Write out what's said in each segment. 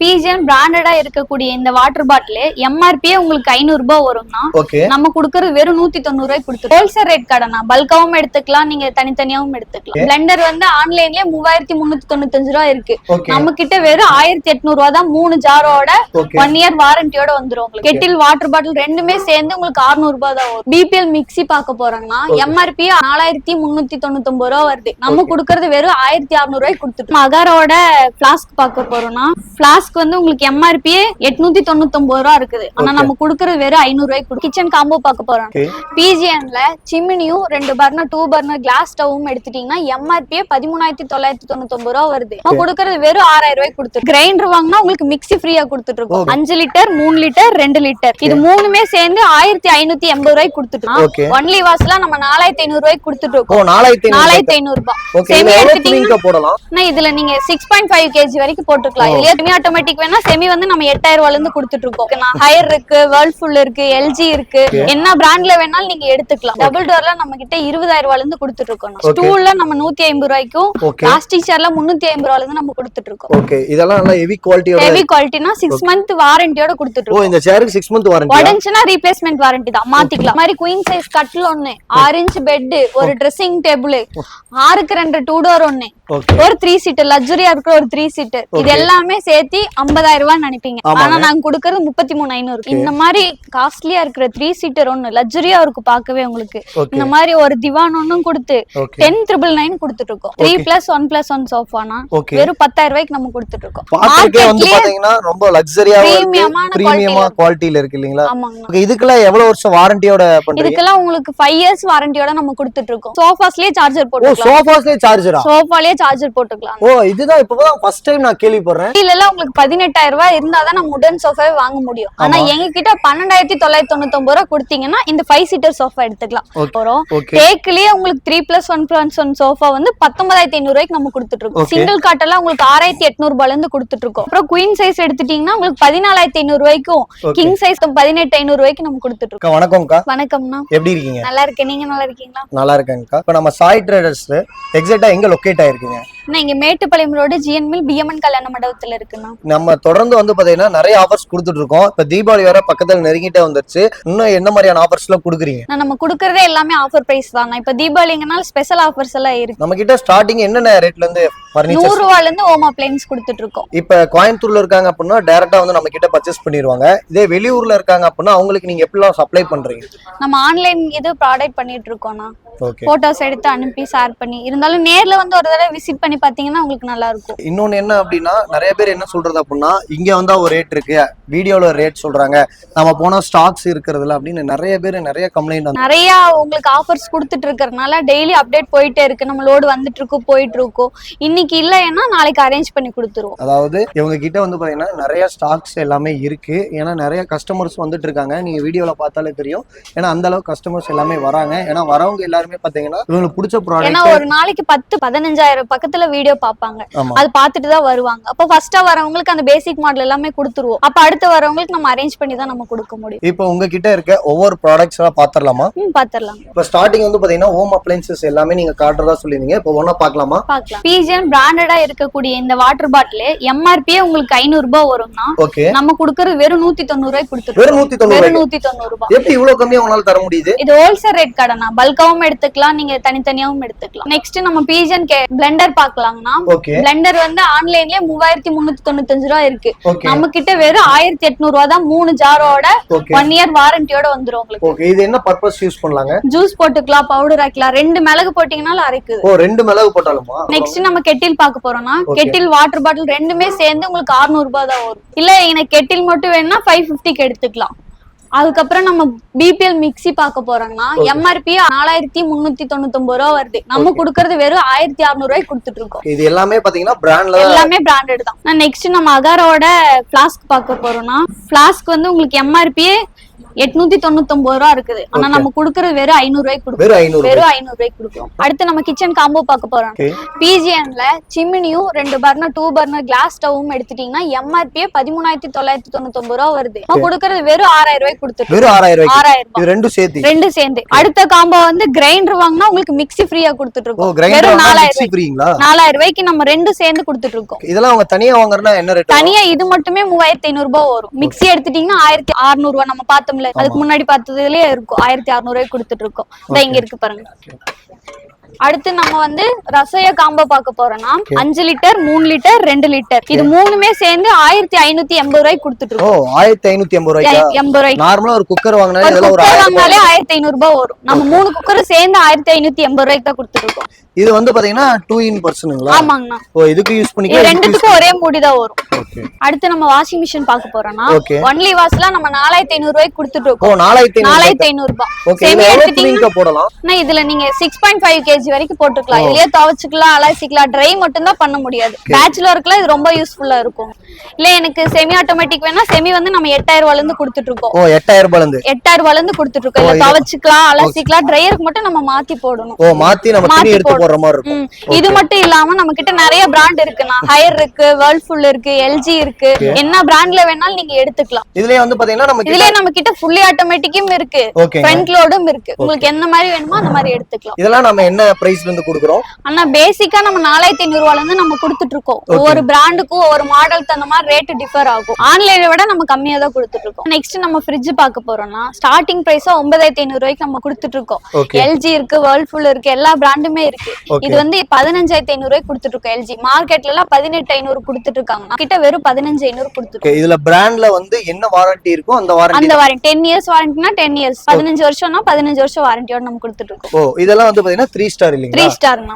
பிஜிஎன் பிராண்டடா இருக்கக்கூடிய இந்த water bottle எம்ஆர்பியே உங்களுக்கு 500 ரூபாய் வரும்னா நம்ம கொடுக்கறது வெறும் 190 ரூபாய் கொடுத்துருவோம். ஹோல்சேல் ரேட் கடைனா பல்காவும் எடுத்துக்கலாம், நீங்க தனித்தனியாவும் எடுத்துக்கலாம். பிளெண்டர் வந்து ஆன்லைன்லயே 3395 ரூபாய் இருக்கு. நம்ம கிட்ட வெறும் 1800 ரூபாய் தான் 3 ஜாரோட 1 இயர் வாரண்டியோட வந்துரும். உங்களுக்கு கெட்டில் வாட்டர் பாட்டில் ரெண்டுமே சேர்ந்து உங்களுக்கு 600 ரூபாய் தான் வரும். பிபிஎல் மிக்ஸி பார்க்க போறாங்கன்னா எம்ஆர்பி 4399 ரூபாய் வருது. நம்ம கொடுக்கறது வெறும் 1600 ரூபாய் கொடுத்துட்டு. அகாரோட பிளாஸ்க் பார்க்க போறோம்னா பிளாஸ்க் வந்து உங்களுக்கு எம்ஆர்பி 899 ரூபாய் இருக்குது. ஆனா நம்ம கொடுக்கறது வெறும் 500 ரூபாய்க்கு. கிச்சன் காம்போ பார்க்க போறோம். பிஜிஎன்ல சிம்னியும் 2 பர்னர் 2 பர்னர் கிளாஸ் ஸ்டவும் எடுத்துட்டீங்கன்னா எம்ஆர்பி 13999 ரூபாய் வருது. நம்ம கொடுக்கறது வெறும் 6000 ரூபாய்க்கு கொடுத்து. கிரைண்டர் வாங்கினா உங்களுக்கு மிக்ஸி ஃப்ரீயா கொடுத்துட்டு இருக்கோம். 5 லிட்டர் 3 லிட்டர் 2 லிட்டர் இது மூணுமே சேர்ந்து 1580 ரூபாய்க்கு கொடுத்துட்டோம். ஒன்லி வாஷ்ல நம்ம 4500 ரூபாய்க்கு கொடுத்துட்டு இருக்கோம். 4500 ரூபாய் செமி எடுத்துட்டீங்கன்னா போடலாம். இதுல நீங்க 6.5 kg வரைக்கும் போட்டுக்கலாம். இல்லையா செமி ஆட்டோமேட்டிக் வேணா செமி வந்து நம்ம 8000 ரூபாயில இருந்து கொடுத்துட்டு இருக்கோம். ஹையர் இருக்கு, வேர்ல்பூல் இருக்கு, எல்ஜி இருக்கு. என்ன பிராண்ட்ல வேணாலும் நீங்க எடுத்துக்கலாம். டபுள் டோர்ல நம்ம கிட்ட 20000 ரூபாயில இருந்து கொடுத்துட்டு இருக்கோம். ஸ்டூல்ல நம்ம 150 ரூபாய்க்கும், பிளாஸ்டிக் சேர்ல 350 ரூபாயில இருந்து நம்ம கொடுத்துட்டு இருக்கோம். ஓகே, இதெல்லாம் நல்ல ஹெவி குவாலிட்டியோட. ஹெவி குவாலிட்டினா 6 மந்த் வாரண்டியோட கொடுத்துட்டு இருக்கோம். இந்த சேருக்கு 6 மந்த் வாரண்டி. உடைஞ்சுனா ரீப்ளேஸ்மென்ட் வாரண்டி தான், மாத்திக்கலாம். மாதிரி குயின் சைஸ் கட்டில் ஒண்ணு, 6 இன்ச் பெட், ஒரு ட்ரெஸ்ஸிங் டேபிள், 6க்கு 2 2 டோர் ஒண்ணு, ஒரு 3 சீட்டர் லக்ஸரியா இருக்கிற ஒரு 3 சீட்டர், இது எல்லாமே சேர்த்து 50000 ரூபாய் நினைப்பீங்க. ஆனா நாங்க கொடுக்கறது 33500. இந்த மாதிரி காஸ்ட்லியா இருக்கிற 3 சீட்டர் ஒண்ணு லக்ஸரியா இருக்கு பாக்கவே உங்களுக்கு. இந்த மாதிரி ஒரு திவான் ஒண்ணும் கொடுத்து 10999 கொடுத்துட்டு இருக்கோம். 3+1+1 சோஃபானா வெறும் 10000 ரூபாய்க்கு நம்ம கொடுத்துட்டு இருக்கோம். மார்க்கெட்லயே வந்து பாத்தீங்கன்னா ரொம்ப லக்ஸரியா பிரீமியமா குவாலிட்டில இருக்கு இல்லீங்களா? இதுக்கெல்லாம் எவ்வளவு வருஷம் வாரண்டியோட பண்றீங்க? இதுக்கெல்லாம் உங்களுக்கு 5 இயர்ஸ் வாரண்டியோட நம்ம கொடுத்துட்டு இருக்கோம். சோஃபாஸ்லயே சார்ஜர் போட்டுக்கலாம். சோஃபாஸ்லயே சார்ஜரா? சோஃபாலயே சார்ஜர் போட்டுக்கலாம். இதுதான் இப்பதான் ஃபர்ஸ்ட் டைம் நான் கேள்விப்படுறேன். இல்ல உங்களுக்கு 18000 ரூபாய் இருந்தாதான் நம்ம உடன் சோஃபாவே வாங்க முடியும். ஆனா எங்க கிட்ட 12999 ரூபாய் கொடுத்தீங்கன்னா இந்த 5 சீட்டர் சோஃபா எடுத்துக்கலாம். அப்புறம் டேக்லயே உங்களுக்கு 3+1+1 சோஃபா வந்து 19500 ரூபாய்க்கு நம்ம கொடுத்துட்டு இருக்கோம். சிங்கிள் காட் எல்லாம் உங்களுக்கு 6800 ரூபாயில இருந்து கொடுத்துட்டு இருக்கோம். அப்புறம் குயின் சைஸ் எடுத்துட்டீங்கன்னா உங்களுக்கு 14500 ரூபாய்க்கும், கிங் சைஸ் 18500 ரூபாய்க்கு நம்ம கொடுத்துட்டு இருக்கோம். வணக்கம்க்கா. வணக்கம்ண்ணா. எப்படி இருக்கீங்க? நல்லா இருக்கேன். நீங்க நல்லா இருக்கீங்களா? நல்லா இருக்கேன்க்கா. இப்ப நம்ம சாய் ட்ரேடர்ஸ் எக்ஸாக்ட்டா எங்க லொகேட் ஆயிருக்கீங்க? இங்க Mettupalayam road GN mill PMN கல்யாண மண்டபத்துல இருக்குண்ணா. நம்ம தொடர்ந்து வந்து பாத்தீங்கன்னா நிறைய ஆஃபர்ஸ் கொடுத்துட்டு இருக்கோம். இப்ப தீபாவளி வேற பக்கத்துல நெருங்கிட்டே வந்துருச்சு. இன்னும் என்ன மாதிரியான ஆஃபர்ஸ் எல்லாம் கொடுக்குறீங்க? நம்ம கொடுக்கறதே எல்லாமே ஆஃபர் பிரைஸ் தான். இப்ப தீபாவளிங்கனால ஸ்பெஷல் ஆஃபர்ஸ் எல்லாம் இருக்கு. நம்ம கிட்ட ஸ்டார்டிங் என்னென்ன ரேட்ல இருந்து 100 ரூபாயில இருந்து ஹோம் அப்ளையன்ஸ் கொடுத்துட்டு இருக்கோம். இப்ப கோயம்புத்தூர்ல இருக்காங்க அப்படின்னா டைரக்டா வந்து நம்ம கிட்ட பர்ச்சேஸ் பண்ணிடுவாங்க. இதே வெளியூர்ல இருக்காங்க அப்படின்னா அவங்களுக்கு நீங்க எப்படிலாம் சப்ளை பண்றீங்க? நம்ம ஆன்லைன் இது ப்ராடக்ட் பண்ணிட்டு இருக்கோம்னா போட்டோஸ் எடுத்து அனுப்பி ஷேர் பண்ணி, இருந்தாலும் நேர்ல வந்து ஒரு தடவை விசிட் பண்ணி பாத்தீங்கன்னா உங்களுக்கு நல்லா இருக்கும். இன்னொன்னு என்ன அப்படின்னா நிறைய பேர் என்ன சொல்றது அப்படின்னா இங்க வந்தா ஒரு ரேட் இருக்கு, வீடியோல ரேட் சொல்றாங்க, நம்ம போனா ஸ்டாக்ஸ் இருக்கிறதுல அப்படின்னு நிறைய பேர் நிறைய கம்ப்ளைண்ட் நிறைய உங்களுக்கு ஆஃபர்ஸ் கொடுத்துட்டு இருக்கறனால டெய்லி அப்டேட் போயிட்டே இருக்கு. நம்ம லோடு வந்துட்டு இருக்கும் போயிட்டு இருக்கும். இன்னைக்கு இல்லைன்னா நாளைக்கு அரேஞ்ச் பண்ணி கொடுத்துருவோம். அதாவது இவங்க கிட்ட வந்து பாத்தீங்கன்னா நிறைய ஸ்டாக்ஸ் எல்லாமே இருக்கு. ஏன்னா நிறைய கஸ்டமர்ஸ் வந்துட்டு இருக்காங்க. நீங்க வீடியோல பார்த்தாலே தெரியும். ஏன்னா அந்த அளவுக்கு கஸ்டமர்ஸ் எல்லாமே வராங்க. ஏன்னா வரவங்க எல்லாருமே பாத்தீங்கன்னா இவங்களுக்கு பிடிச்ச ப்ராடக்ட். ஏன்னா ஒரு நாளைக்கு 10-15000 பக்கத்துல வீடியோ பாப்பாங்க. அது பார்த்துட்டு தான் வருவாங்க. அப்ப ஃபர்ஸ்டா வரவங்களுக்கு அந்த பேசிக் மாடல் எல்லாமே கொடுத்துருவோம். அப்ப அடுத்து வரவங்களுக்கு நம்ம அரேஞ்ச் பண்ணி தான் நம்ம கொடுக்க முடியும். இப்போ உங்க கிட்ட இருக்க ஒவ்வொரு ப்ராடக்ட்ஸ் எல்லாம் பாத்துறலாமா? பாத்துறலாம். இப்ப ஸ்டார்டிங் வந்து பாத்தீங்கன்னா ஹோம் அப்ளையன்சஸ் எல்லாமே நீங்க காட்டுறதா சொல்லிருந்தீங்க. இப்போ ஒண்ணா பார்க்கலாமா? பார்க்கலாம். பிஜிஎன் பிராண்டடா இருக்கக்கூடிய இந்த வாட்டர் பாட்டில் எம்ஆர்பி உங்களுக்கு 500 ரூபாய் வரும்னா நம்ம கொடுக்கறது வெறும் 190 ரூபாய் கொடுத்துருக்கோம். வெறும் 190 ரூபாய். எப்படி இவ்வளவு கம்மியா உங்களால தர முடியுது? இது ஹோல்சேல் ரேட் கடைனா பல்காவும் எடுத்துக்கலாம், நீங்க தனித்தனியாவும் எடுத்துக்கலாம். நெக்ஸ்ட் நம்ம பிஜிஎன் பிளெண்டர் பார்க்கலாம்னா பிளெண்டர் வந்து ஆன்லைன்லயே 3395 ரூபாய் இருக்கு. நம்ம கிட்ட வெறும் 1800 ரூபாய் தான் 3 ஜாரோட 1 இயர் வாரண்டியோட வந்துரும் உங்களுக்கு. ஓகே, இது என்ன பர்பஸ் யூஸ் பண்ணலாங்க? ஜூஸ் போட்டுக்கலாம், பவுடர் ஆக்கலாம், 2 மிளகு போட்டீங்கனாலும் அரைக்குது. 2 மிளகு போட்டாலுமா? நெக்ஸ்ட் நம்ம கெட்டில் பார்க்க போறோம்னா கெட்டில் வாட்டர் பாட்டில் ரெண்டுமே சேர்ந்து உங்களுக்கு 600 ரூபாய் தான் வரும். இல்ல எனக்கு கெட்டில் மட்டும் வேணும்னா 550க்கு எடுத்துக்கலாம். அதுக்கப்புறம் நம்ம பிபிஎல் மிக்ஸி பார்க்க போறோம்னா எம்ஆர்பி 4399 ரூபாய் வருது. நம்ம கொடுக்கறது வெறும் 1600 ரூபாய்க்கு கொடுத்துட்டு இருக்கோம். இது எல்லாமே பாத்தீங்கன்னா பிராண்ட்ல எல்லாமே பிராண்டட் தான். நெக்ஸ்ட் நம்ம அகாரோட பிளாஸ்க் பார்க்க போறோம்னா பிளாஸ்க் வந்து உங்களுக்கு எம்ஆர்பி 899 ரூபா இருக்குது. ஆனா நம்ம குடுக்கறது வெறும் 500 ரூபாய்க்கு கொடுக்குறோம். வெறும் 500 ரூபாய்க்கு கொடுக்குறோம். அடுத்து நம்ம கிச்சன் காம்போ பார்க்க போறோம். பிஜிஎன்ல சிம்னியும் 2 பர்னர் 2 பர்னர் கிளாஸ் ஸ்டவும் எடுத்துட்டீங்கன்னா எம்ஆர்பி 13,999 ரூபா வருது. நம்ம குடுக்கறது வெறும் 6000 ரூபாய்க்கு கொடுத்துருக்கோம். வெறும் 6000 ரூபாய். இது ரெண்டும் சேர்த்து. அடுத்த காம்போ வந்து கிரைண்டர் வாங்கினா உங்களுக்கு மிக்ஸி ஃப்ரீயா கொடுத்துட்டு இருக்கோம். வெறும் 4000 ரூபாய்க்கு நம்ம ரெண்டும் சேர்ந்து கொடுத்துட்டு இருக்கோம். இதெல்லாம் அவங்க தனியா வாங்குறனா என்ன ரேட்? தனியா இது மட்டுமே 3500 ரூபாய் வரும். மிக்ஸி எடுத்துட்டீங்கன்னா 1600 ரூபாய். நம்ம பார்த்தோம்ல, அதுக்கு முன்னாடி பார்த்ததுலயே இருக்கும். 1600 ரூபாய்க்கு கொடுத்துட்டு இருக்கோம். இங்க இருக்கு பாருங்க. அடுத்து நம்ம வந்து ரசோய காம்போ பார்க்க போறோம்னா 5 லிட்டர் 3 லிட்டர் 2 லிட்டர் இது மூணுமே சேர்ந்து 1580 ரூபாய்க்கு கொடுத்துட்டு இருக்கோம். 1580 ரூபாய்க்கு. நார்மலா ஒரு குக்கர் வாங்குனாலே இதெல்லாம் ஒரு 1500 ரூபாய் வரும். நம்ம 3 குக்கர் சேர்ந்து 1580 ரூபாய்க்கு தான் கொடுத்துட்டு இருக்கோம். இது வந்து பாத்தீங்கன்னா 2 in பர்சனுங்களா? ஆமாங்கண்ணா. இதுக்கு யூஸ் பண்ணிக்கலாம். ரெண்டுத்துக்கும் ஒரே மூடி தான் வரும். அடுத்து நம்ம வாஷிங் மிஷின் பார்க்க போறோம்னா ஒன்லி வாஷ்ல நம்ம 4500 ரூபாய்க்கு கொடுத்துட்டு இருக்கோம். 4500 ரூபாய். செமி எடுத்துட்டீங்கன்னா போடலாம். இதுல நீங்க 6.5 kg வரைக்கும் போட்டுக்கலாம். இதுலயே துவைச்சுக்கலாம், அலசிக்கலாம். ட்ரை மட்டும் தான் பண்ண முடியாது. பேச்சுலருக்குலாம் இது ரொம்ப யூஸ்ஃபுல்லா இருக்கும். இல்ல எனக்கு செமி ஆட்டோமேட்டிக் வேணா செமி வந்து நம்ம 8000 ரூபாயில இருந்து கொடுத்துட்டு இருக்கோம். 8000 ரூபாயில இருந்து கொடுத்துட்டு இருக்கோம். இல்ல துவைச்சுக்கலாம், அலசிக்கலாம். ட்ரையருக்கு மட்டும் நம்ம மாத்தி போடணும். மாத்தி நம்ம தண்ணி எடுத்து போடுற மாதிரி இருக்கும். இது மட்டும் இல்லாம நம்ம கிட்ட நிறைய பிராண்ட் இருக்குனா. ஹையர் இருக்கு, வேர்ல்பூல் இருக்கு, எல்ஜி இருக்கு. என்ன பிராண்ட்ல வேணாலும் நீங்க எடுத்துக்கலாம். இதுலயே வந்து பாத்தீங்கன்னா இதுலயே நம்ம கிட்ட ஃபுல்லி ஆட்டோமேட்டிக்கும் இருக்கு, ஃப்ரண்ட் லோடும் இருக்கு. உங்களுக்கு என்ன மாதிரி வேணுமோ அந்த மாதிரி எடுத்துக்கலாம். இதெல்லாம் நம்ம என்ன பிரைஸ்ல இருந்து கொடுக்குறோம்? ஆனா பேசிக்கா நம்ம 4500 ரூபாயில இருந்து நம்ம கொடுத்துட்டு இருக்கோம். ஒவ்வொரு பிராண்டுக்கும் ஒவ்வொரு மாடல் தகுந்த மாதிரி ரேட் டிஃபர் ஆகும். ஆன்லைனை விட நம்ம கம்மியா தான் கொடுத்துட்டு இருக்கோம். நெக்ஸ்ட் நம்ம ஃப்ரிட்ஜ் பார்க்க போறோம்னா ஸ்டார்டிங் பிரைஸ் 9500 ரூபாய்க்கு நம்ம கொடுத்துட்டு இருக்கோம். எல்ஜி இருக்கு, வேர்ல்பூல் இருக்கு, எல்லா பிராண்டுமே இருக்கு. இது வந்து 15500 ரூபாய்க்கு கொடுத்துட்டு இருக்கோம். எல்ஜி மார்க்கெட்ல எல்லாம் 18500 கொடுத்துட்டு இருக்காங்க. கிட்ட வெறும் 15500 கொடுத்துட்டு. இதுல பிராண்ட்ல வந்து என்ன வாரண்டி இருக்கோ அந்த வாரண்டி 10 இயர்ஸ் வாரண்டினா 10 இயர்ஸ், 15 வருஷம்னா 15 வருஷம் வாரண்டியோட நம்ம கொடுத்துட்டு இருக்கோம். இதெல்லாம் வந்து பாத்தீங்கன்னா 3 ஸ்டார் இல்லீங்களா? 3 ஸ்டார்னா.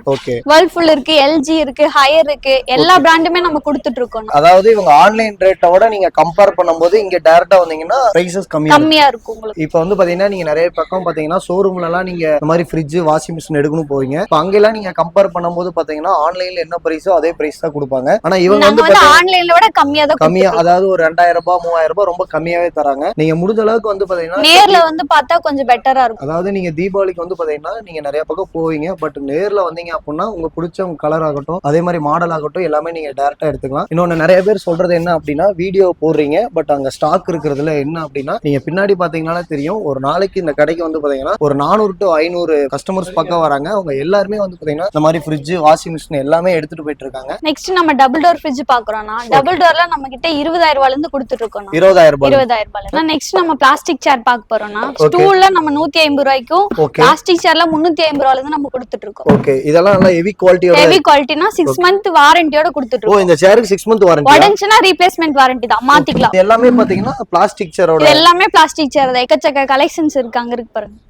வேர்ல்பூல் இருக்கு, எல்ஜி இருக்கு, ஹையர் இருக்கு, எல்லா பிராண்டுமே நம்ம கொடுத்துட்டு இருக்கோம். அதாவது இவங்க ஆன்லைன் ரேட்டோட நீங்க கம்பேர் பண்ணும்போது இங்க டைரக்டா வந்தீங்கன்னா பிரைசஸ் கம்மியா இருக்கும் உங்களுக்கு. இப்போ வந்து பாத்தீங்கன்னா நீங்க நிறைய பக்கம் பாத்தீங்கன்னா ஷோரூம்ல எல்லாம் நீங்க இந்த மாதிரி ஃப்ரிட்ஜ், வாஷிங் மிஷின் எடுக்கணும் போவீங்க. அங்க எல்லாம் நீங்க கம்பேர் பண்ணும்போது பாத்தீங்கன்னா ஆன்லைன்ல என்ன பிரைஸோ அதே பிரைஸ் தான் கொடுப்பாங்க. ஆனா இவங்க வந்து ஆன்லைன்ல விட கம்மியா தான் கம்மியா, அதாவது ஒரு 2000 ரூபாய் 3000 ரூபாய் ரொம்ப கம்மியாவே தராங்க. நீங்க முடிஞ்ச அளவுக்கு வந்து பாத்தீங்கன்னா நேர்ல வந்து பார்த்தா கொஞ்சம் பெட்டரா இருக்கும். அதாவது நீங்க தீபாவளிக்கு வந்து பாத்தீங்கன்னா நீங்க நிறைய பக்கம் போவீங்க. பட் நேர்ல வந்தீங்க அப்படின்னா உங்க பிடிச்ச கலர் ஆகட்டும், அதே மாதிரி மாடல் ஆகட்டும், எல்லாமே நீங்க டைரக்டா எடுத்துக்கலாம். இன்னொன்னு நிறைய பேர் சொல்றது என்ன அப்படின்னா வீடியோ போடுறீங்க பட் அங்க ஸ்டாக் இருக்கிறதுல என்ன அப்படின்னா நீங்க பின்னாடி பாத்தீங்கன்னா தெரியும். ஒரு நாளைக்கு இந்த கடைக்கு வந்து பாத்தீங்கன்னா ஒரு 400 to 500 கஸ்டமர்ஸ் பக்கம் வராங்க. அவங்க எல்லாருமே வந்து பாத்தீங்கன்னா இந்த மாதிரி ஃப்ரிட்ஜ், வாஷிங் மிஷின் எல்லாமே எடுத்துட்டு போயிட்டு இருக்காங்க. நெக்ஸ்ட் நம்ம டபுள் டோர் ஃப்ரிட்ஜ் பாக்குறோம்னா டபுள் டோர்ல நம்ம கிட்ட 20000 ரூபாயில இருந்து கொடுத்துட்டு இருக்கோம். 20000 ரூபாயில. நெக்ஸ்ட் நம்ம பிளாஸ்டிக் சேர் பார்க்க போறோம்னா ஸ்டூல்ல நம்ம 150 ரூபாய்க்கும், பிளாஸ்டிக் சேர்ல 350 ரூபாயில இருந்து நம்ம கொடுத்துட்டு இருக்கோம். ஓகே, இதெல்லாம் நல்ல ஹெவி குவாலிட்டியோட. ஹெவி குவாலிட்டினா 6 மந்த் வாரண்டியோட கொடுத்துட்டு இருக்கோம். இந்த சேருக்கு 6 மந்த் வாரண்டி. உடைஞ்சுனா ரீப்ளேஸ்மென்ட் வாரண்டி தான், மாத்திக்கலாம். எல்லாமே பாத்தீங்கன்னா பிளாஸ்டிக் சேரோட. எல்லாமே பிளாஸ்டிக் சேர் தான். எக்கச்சக்க கலெக்ஷன்ஸ் இருக்கு, அங்க இருக்கு பாருங்க.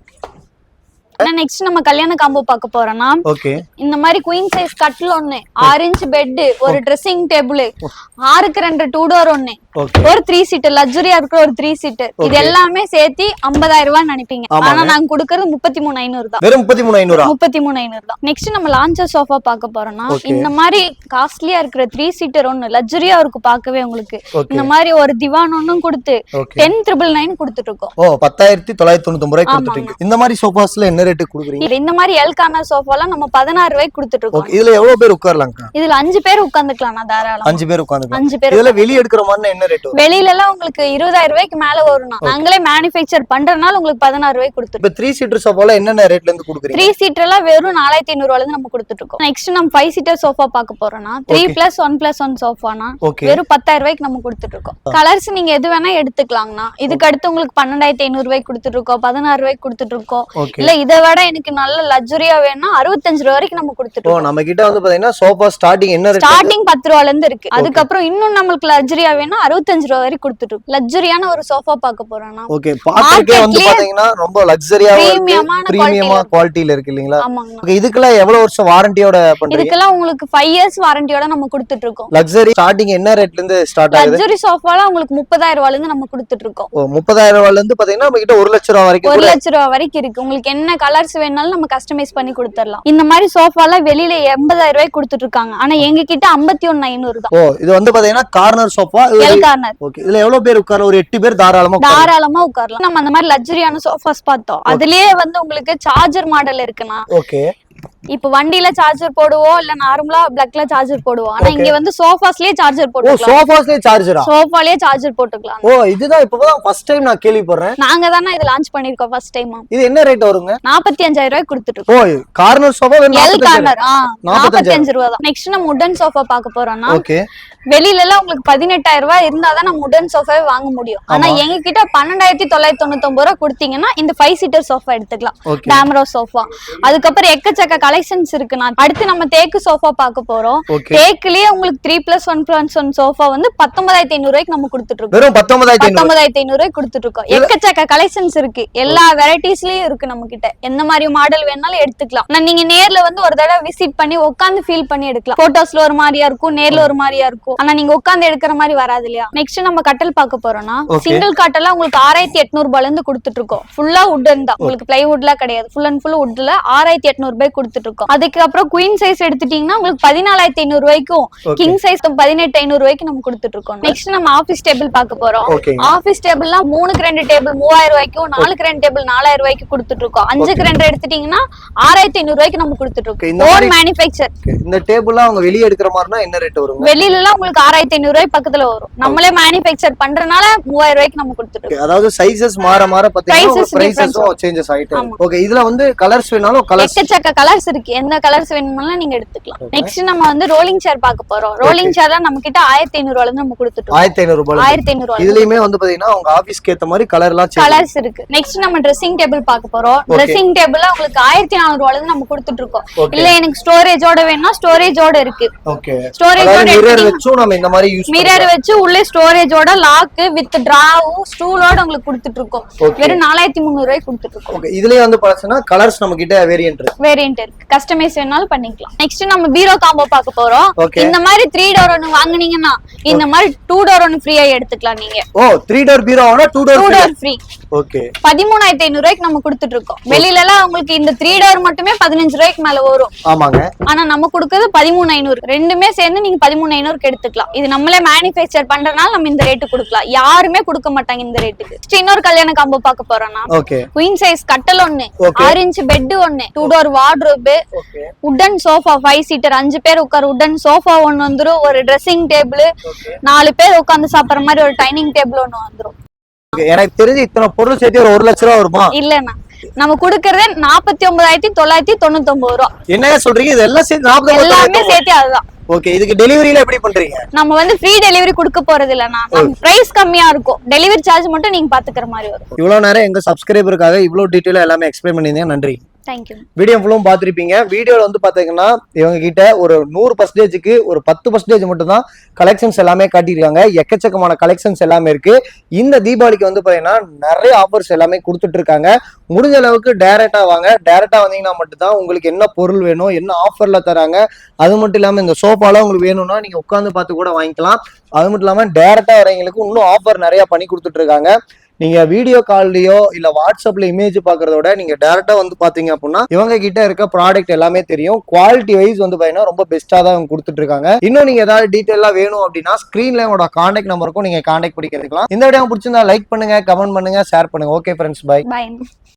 நெக்ஸ்ட் நம்ம கல்யாண காம்போ பார்க்க போறோம்னா இந்த மாதிரி குயின் சைஸ் கட்டில் ஒண்ணு, 6 inch பெட், ஒரு ட்ரெஸ்ஸிங் டேபிள், 6க்கு 2 2 டோர் ஒண்ணு, ஒரு 3 சீட்டர் லக்ஸரியா இருக்கிற ஒரு 3 சீட்டர். இது எல்லாமே சேர்த்து 50000 ரூபாய் நினைப்பீங்க. ஆனா நாங்க கொடுக்கறது 33500 தான். வெறும் 33500 தான். நெக்ஸ்ட் நம்ம லான்ச்சர் சோஃபா பார்க்க போறோம்னா இந்த மாதிரி காஸ்ட்லியா இருக்கிற 3 சீட்டர் ஒண்ணு லக்ஸரியா இருக்கு பார்க்கவே உங்களுக்கு. இந்த மாதிரி ஒரு திவான் ஒண்ணும் கொடுத்து 10999 கொடுத்துட்டு இருக்கோம். 10999 ரூபாய்க்கு கொடுத்துட்டீங்க. இந்த மாதிரி சோஃபாஸ்ல என்ன ரேட் குடுக்குறீங்க? இந்த மாதிரி எல் கார்னர் சோஃபாலாம் நம்ம 16 ரூபாய்க்கு கொடுத்துட்டு இருக்கோம். இதுல எவ்வளவு பேர் உட்காரலாம்க்கா? இதுல 5 பேர் உட்கார்ந்துக்கலாம். நான் தாராளமா 5 பேர் உட்கார்ந்துக்கலாம். 5 பேர். இதுல வெளிய எடுக்கிற மாதிரி என்ன ரேட் வரும்? வெளியில எல்லாம் உங்களுக்கு 20000 ரூபாய்க்கு மேல வரும்னா நாங்களே மேனுஃபேக்சர் பண்றனால உங்களுக்கு 16 ரூபாய்க்கு கொடுத்துட்டு. இப்ப 3 சீட்டர் சோஃபால என்னென்ன ரேட்ல இருந்து குடுக்குறீங்க? 3 சீட்டர் எல்லாம் வெறும் 4500 ரூபாயில இருந்து நம்ம கொடுத்துட்டு இருக்கோம். நெக்ஸ்ட் நம்ம 5 சீட்டர் சோஃபா பார்க்க போறோம்னா 3+1+1 சோஃபானா வெறும் 10000 ரூபாய்க்கு நம்ம கொடுத்துட்டு இருக்கோம். கலர்ஸ் நீங்க எது வேணா எடுத்துக்கலாம்னா. இதுக்கு அடுத்து உங்களுக்கு 12500 ரூபாய்க்கு கொடுத்துட்டு இருக்கோம், 16 ரூபாய்க்கு கொடுத்துட்டு இருக்கோம். இல்ல இதை விட எனக்கு நல்ல லக்ஸரியா வேணும்னா 65 ரூபாய் வரைக்கும் நம்ம கொடுத்துட்டு இருக்கோம். நம்ம கிட்ட வந்து பாத்தீங்கன்னா சோஃபா ஸ்டார்டிங் என்ன ரேட்? ஸ்டார்டிங் 10 ரூபாயில இருந்து இருக்கு. அதுக்கப்புறம் இன்னும் நமக்கு லக்ஸரியா வேணும்னா 65 ரூபாய் வரைக்கும் கொடுத்துட்டு இருக்கோம். லக்ஸரியான ஒரு சோஃபா பார்க்க போறோம்னா ஓகே, பாக்கறதுக்கே வந்து பாத்தீங்கன்னா ரொம்ப லக்ஸரியாவா இருக்கு, பிரீமியமா குவாலிட்டில இருக்கு இல்லீங்களா? ஓகே, இதுக்கெல்லாம் எவ்வளவு வருஷம் வாரண்டியோட பண்றீங்க? இதுக்கெல்லாம் உங்களுக்கு 5 இயர்ஸ் வாரண்டியோட நம்ம கொடுத்துட்டு இருக்கோம். லக்ஸரி ஸ்டார்டிங் என்ன ரேட்ல இருந்து ஸ்டார்ட் ஆகுது? லக்ஸரி சோஃபால உங்களுக்கு 30000 ரூபாயில இருந்து நம்ம கொடுத்துட்டு இருக்கோம். 30000 ரூபாயில இருந்து பாத்தீங்கன்னா நம்ம கிட்ட 1 லட்சம் ரூபாய் வரைக்கும் 1 லட்சம் ரூபாய் வரைக்கும் இருக்கு. உங்களுக்கு என்ன கலர்ஸ் வேணாலும் நம்ம கஸ்டமைஸ் பண்ணி கொடுத்துடலாம். இந்த மாதிரி சோஃபால வெளியில 80000 ரூபாய்க்கு கொடுத்துட்டு இருக்காங்க. ஆனா எங்க கிட்ட 51900 தான். இது வந்து பாத்தீங்கன்னா corner sofa, L corner. Okay, இதுல எவ்வளவு பேர் உட்காரலாம்? ஒரு 8 பேர் தாராளமா உட்காரலாம். நம்ம அந்த மாதிரி லக்ஸரியான சோஃபாஸ் பார்த்தோம். அதுலயே வந்து உங்களுக்கு சார்ஜர் மாடல் இருக்குண்ணா. ஓகே, இப்ப வண்டியில சார்ஜர் போடுவோம், இல்ல நார்மலா பிளக்ல சார்ஜர் போடுவோம். ஆனா இங்க வந்து சோஃபாஸ்லயே சார்ஜர் போட்டுக்கலாம். சோஃபாஸ்லயே சார்ஜரா? சோஃபாலயே சார்ஜர் போட்டுக்கலாம். ஓ, இதுதான் இப்பதான் ஃபர்ஸ்ட் டைம் நான் கேள்விப்படுறேன். நாங்க தானே இது லான்ச் பண்ணிருக்கோம் ஃபர்ஸ்ட் டைம். இது என்ன ரேட் வருங்க? 45,000 ரூபாய்க்கு கொடுத்துட்டு இருக்கோம். ஓ, கார்னர் சோஃபா வெறும் எல் கார்னர் 45 ரூபாய் தான். நெக்ஸ்ட் நம்ம உடன் சோஃபா பார்க்க போறோம்னா, ஓகே, வெளியில எல்லாம் உங்களுக்கு 18,000 ரூபாய் இருந்தாதான் நம்ம உடன் சோஃபாவே வாங்க முடியும். ஆனா எங்க கிட்ட 12,999 ரூபாய் கொடுத்தீங்கன்னா இந்த 5 சீட்டர் சோஃபா எடுத்துக்கலாம். டேமரோ சோஃபா. அதுக்கப்புறம் எக்கச்சக்க கலெக்ஷன்ஸ் இருக்குண்ணா. அடுத்து நம்ம தேக்கு சோஃபா பார்க்க போறோம். தேக்குலயே உங்களுக்கு 3+1+1 சோஃபா வந்து 19,500 ரூபாய்க்கு நம்ம கொடுத்துட்டு இருக்கோம். வெறும் 19,500 ரூபாய்க்கு கொடுத்துட்டு இருக்கோம். எக்கச்சக்க கலெக்ஷன்ஸ் இருக்கு. எல்லா வெரைட்டிஸ்லயும் இருக்கு நம்ம கிட்ட. எந்த மாதிரி மாடல் வேணாலும் எடுத்துக்கலாம். நீங்க நேர்ல வந்து ஒரு தடவை விசிட் பண்ணி உட்காந்து ஃபீல் பண்ணி எடுக்கலாம். போட்டோஸ்ல ஒரு மாதிரியா இருக்கும், நேர்ல ஒரு மாதிரியா இருக்கும். ஆனா நீங்க உட்கார்ந்து எடுக்கிற மாதிரி வராது இல்லையா? நெக்ஸ்ட் நம்ம கட்டல் பார்க்க போறோம்னா, சிங்கிள் கட்டல உங்களுக்கு 6,800 ரூபாயில இருந்து கொடுத்துட்டு இருக்கோம். ஃபுல்லா வுட்டன் தான், உங்களுக்கு பிளைவுட்லாம் கிடையாது. ஃபுல் அண்ட் ஃபுல் வுட்ல 6,800 ரூபாய்க்கு கொடுத்துட்டு இருக்கோம். அதுக்கப்புறம் குயின் சைஸ் எடுத்துட்டீங்கன்னா உங்களுக்கு 14,500 ரூபாய்க்கும், கிங் சைஸ் 18,500 ரூபாய்க்கு நம்ம கொடுத்துட்டு இருக்கோம். நெக்ஸ்ட் நம்ம ஆபீஸ் டேபிள் பார்க்க போறோம். ஆபீஸ் டேபிள்லாம் 3க்கு 2 டேபிள் 3000 ரூபாய்க்கும், 4க்கு 2 டேபிள் 4000 ரூபாய்க்கு கொடுத்துட்டு இருக்கோம். 5க்கு 2 எடுத்துட்டீங்கன்னா 6,500 ரூபாய்க்கு நம்ம கொடுத்துட்டு இருக்கோம். Own manufacture. இந்த டேபிள்லாம் அவங்க வெளிய எடுக்கிற மாதிரினா என்ன ரேட் வரும்? வெளியில எல்லாம் உங்களுக்கு 6,500 ரூபாய் பக்கத்துல வரும். நம்மளே மேனுஃபேக்சர் பண்றனால 3000 ரூபாய்க்கு நம்ம கொடுத்துட்டு இருக்கோம். அதாவது சைஸஸ் மாற பாத்தீங்கன்னா பிரைஸஸும் சேஞ்சஸ் ஆயிட்டே இருக்கு. ஓகே, இதுல வந்து கலர்ஸ் வேணாலும் எக்கச்சக்க கலர்ஸ் இருக்கு. எந்த கலர்ஸ் வேணும்னாலும் நீங்க எடுத்துக்கலாம். நெக்ஸ்ட் நம்ம வந்து ரோலிங் சேர் பார்க்க போறோம். ரோலிங் சேர்ல நம்ம கிட்ட 1,500 ரூபாயில இருந்து நம்ம கொடுத்துட்டு இருக்கோம். 1,500 ரூபாய். இதுலயுமே வந்து பாத்தீங்கன்னா உங்க ஆபீஸ்க்கு ஏத்த மாதிரி கலர்ஸ் இருக்கு. நெக்ஸ்ட் நம்ம ட்ரெஸ்ஸிங் டேபிள் பார்க்க போறோம். ட்ரெஸ்ஸிங் டேபிள்ல உங்களுக்கு 1,400 ரூபாயில இருந்து நம்ம கொடுத்துட்டு இருக்கோம். இல்ல எனக்கு ஸ்டோரேஜோட வேணும்னா ஸ்டோரேஜோட இருக்கு. ஓகே, ஸ்டோரேஜோட மிரர் வெச்சு நம்ம இந்த மாதிரி யூஸ் மிரர் வெச்சு உள்ள ஸ்டோரேஜோட லாக் வித் டிராவும் ஸ்டூலோட உங்களுக்கு கொடுத்துட்டு இருக்கோம். வெறும் 4,300 ரூபாய்க்கு கொடுத்துட்டு இருக்கோம். ஓகே, இதுலயே வந்து பாத்தீங்கன்னா கலர்ஸ் நம்ம கிட்ட வேரியன்ட் இருக்கு. கஸ்டமைஸ் வேணாலும் பண்ணிக்கலாம். நெக்ஸ்ட் நம்ம பீரோ காம்போ பார்க்க போறோம். இந்த மாதிரி 3 டோர் ஒன்னு வாங்குனீங்கன்னா இந்த மாதிரி 2 டோர் ஒன்னு ஃப்ரீயா எடுத்துக்கலாம் நீங்க. ஓ, 3 டோர் பீரோ ஆனா 2 டோர் ஃப்ரீ. ஓகே, 13,500 ரூபாய்க்கு நம்ம கொடுத்துட்டு இருக்கோம். வெளியில எல்லாம் உங்களுக்கு இந்த 3 டோர் மட்டுமே 15 ரூபாய்க்கு மேல வரும். ஆமாங்க. ஆனா நம்ம கொடுக்கிறது 13,500. ரெண்டுமே சேர்ந்து நீங்க 13,500 எடுத்துக்கலாம். இது நம்மளே மேனுஃபேக்சர் பண்றனால நம்ம இந்த ரேட் கொடுக்கலாம். யாருமே கொடுக்க மாட்டாங்க இந்த ரேட்டுக்கு. இன்னொரு கல்யாண காம்போ பார்க்க போறோம்னா, குயின் சைஸ் கட்டல் ஒன்னு, 6 இன்ச் பெட் ஒன்னு, 2 டோர் வார்ட்ரோப், உடன் சோஃபா 5 சீட்டர் 5 பேர் உட்கார உடன் சோஃபா ஒன்னு வந்துரும். ஒரு ட்ரெஸ்ஸிங் டேபிள், 4 பேர் உட்கார்ந்து சாப்பிடுற மாதிரி ஒரு டைனிங் டேபிள் ஒன்னு வந்துரும். எனக்கு தெரிஞ்சு இத்தனை பொருள் சேர்த்து ஒரு 1 லட்சம் ரூபாய் வருமா? இல்லன்னா நம்ம குடுக்கறதே 49,999 ரூபாய். என்ன சொல்றீங்க? இதெல்லாம் சேர்த்து 49,000 எல்லாமே சேர்த்து அதுதான். ஓகே, இதுக்கு டெலிவரில எப்படி பண்றீங்க? நம்ம வந்து ஃப்ரீ டெலிவரி கொடுக்க போறது இல்லனா. நம்ம பிரைஸ் கம்மியா இருக்கும். டெலிவரி சார்ஜ் மட்டும் நீங்க பாத்துக்கிற மாதிரி வரும். இவ்வளவு நேரம் எங்க சப்ஸ்கிரைபருக்காக இவ்வளவு டீடைலா எல்லாமே எக்ஸ்பிளைன் பண்ணிருந்தீங்க. நன்றி. Thank you. வீடியோ ஃபுல்லும் பார்த்துருப்பீங்க. வீடியோவில் வந்து பார்த்தீங்கன்னா இவங்க கிட்ட ஒரு 100%க்கு ஒரு 10% மட்டும் தான் கலெக்ஷன்ஸ் எல்லாமே காட்டியிருக்காங்க. எக்கச்சக்கமான கலெக்ஷன்ஸ் எல்லாமே இருக்கு. இந்த தீபாவளிக்கு வந்து பார்த்தீங்கன்னா நிறைய ஆஃபர்ஸ் எல்லாமே கொடுத்துட்டு இருக்காங்க. முடிஞ்ச அளவுக்கு டைரக்டா வாங்க. டைரக்டா வந்தீங்கன்னா மட்டும்தான் உங்களுக்கு என்ன பொருள் வேணும், என்ன ஆஃபர்ல தராங்க. அது மட்டும் இல்லாமல் இந்த சோஃபாலாம் உங்களுக்கு வேணும்னா நீங்க உட்காந்து பார்த்து கூட வாங்கிக்கலாம். அது மட்டும் இல்லாமல் டைரக்டா வரவங்களுக்கு இன்னும் ஆஃபர் நிறைய பண்ணி கொடுத்துட்டு இருக்காங்க. நீங்க வீடியோ கால்லயோ இல்ல வாட்ஸ்அப்ல இமேஜ் பாக்குறதோட நீங்க டைரக்டா வந்து பாத்தீங்க அப்படின்னா இவங்க கிட்ட இருக்க ப்ராடக்ட் எல்லாமே தெரியும். குவாலிட்டி வைஸ் வந்து பாத்தீங்கன்னா ரொம்ப பெஸ்டா தான் இவங்க கொடுத்துட்டு இருக்காங்க. இன்னும் நீங்க ஏதாவது டீடைலா வேணும் அப்படின்னா ஸ்கிரீன்ல உங்களோட கான்டாக்ட் நம்பருக்கும் நீங்க கான்டாக்ட் பண்ணிக்கலாம். இந்த வீடியோ பிடிச்சிருந்தா லைக் பண்ணுங்க, கமெண்ட் பண்ணுங்க, ஷேர் பண்ணுங்க. Okay friends, by.